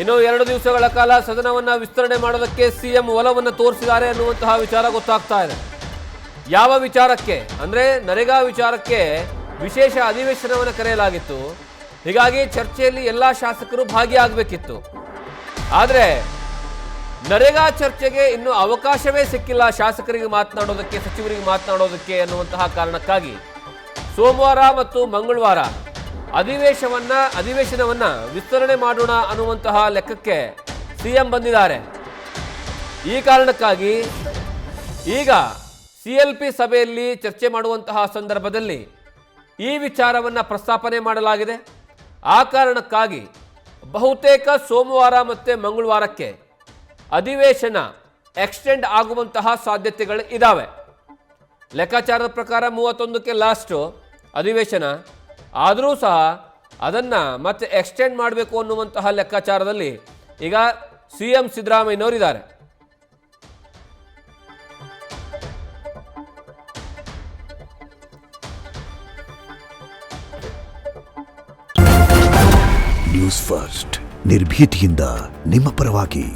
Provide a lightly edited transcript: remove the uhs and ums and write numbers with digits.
ಇನ್ನು 2 ದಿವಸಗಳ ಕಾಲ ಸದನವನ್ನು ವಿಸ್ತರಣೆ ಮಾಡೋದಕ್ಕೆ ಸಿಎಂ ಒಲವನ್ನು ತೋರಿಸಿದ್ದಾರೆ ಅನ್ನುವಂತಹ ವಿಚಾರ ಗೊತ್ತಾಗ್ತಾ ಇದೆ. ಯಾವ ವಿಚಾರಕ್ಕೆ ಅಂದರೆ ನರೇಗಾ ವಿಚಾರಕ್ಕೆ ವಿಶೇಷ ಅಧಿವೇಶನವನ್ನು ಕರೆಯಲಾಗಿತ್ತು. ಹೀಗಾಗಿ ಚರ್ಚೆಯಲ್ಲಿ ಎಲ್ಲ ಶಾಸಕರು ಭಾಗಿಯಾಗಬೇಕಿತ್ತು. ಆದರೆ ನರೇಗಾ ಚರ್ಚೆಗೆ ಇನ್ನೂ ಅವಕಾಶವೇ ಸಿಕ್ಕಿಲ್ಲ ಶಾಸಕರಿಗೆ ಮಾತನಾಡೋದಕ್ಕೆ, ಸಚಿವರಿಗೆ ಮಾತನಾಡೋದಕ್ಕೆ ಅನ್ನುವಂತಹ ಕಾರಣಕ್ಕಾಗಿ ಸೋಮವಾರ ಮತ್ತು ಮಂಗಳವಾರ ಅಧಿವೇಶನವನ್ನ ವಿಸ್ತರಣೆ ಮಾಡೋಣ ಅನ್ನುವಂತಹ ಲೆಕ್ಕಕ್ಕೆ ಸಿಎಂ ಬಂದಿದ್ದಾರೆ. ಈ ಕಾರಣಕ್ಕಾಗಿ ಈಗ CLP ಸಭೆಯಲ್ಲಿ ಚರ್ಚೆ ಮಾಡುವಂತಹ ಸಂದರ್ಭದಲ್ಲಿ ಈ ವಿಚಾರವನ್ನ ಪ್ರಸ್ತಾಪನೆ ಮಾಡಲಾಗಿದೆ. ಆ ಕಾರಣಕ್ಕಾಗಿ ಬಹುತೇಕ ಸೋಮವಾರ ಮತ್ತು ಮಂಗಳವಾರಕ್ಕೆ ಅಧಿವೇಶನ ಎಕ್ಸ್ಟೆಂಡ್ ಆಗುವಂತಹ ಸಾಧ್ಯತೆಗಳು ಇದ್ದಾವೆ. ಲೆಕ್ಕಾಚಾರದ ಪ್ರಕಾರ 31ಕ್ಕೆ ಲಾಸ್ಟು ಅಧಿವೇಶನ, ಆದರೂ ಸಹ ಅದನ್ನು ಮತ್ತೆ ಎಕ್ಸ್ಟೆಂಡ್ ಮಾಡಬೇಕು ಅನ್ನುವಂತಹ ಲೆಕ್ಕಾಚಾರದಲ್ಲಿ ಈಗ CM ಸಿದ್ದರಾಮಯ್ಯನವರಿದ್ದಾರೆ. ನ್ಯೂಸ್ ಫಸ್ಟ್ ನಿರ್ಭೀತಿಯಿಂದ ನಿಮ್ಮ ಪರವಾಗಿ.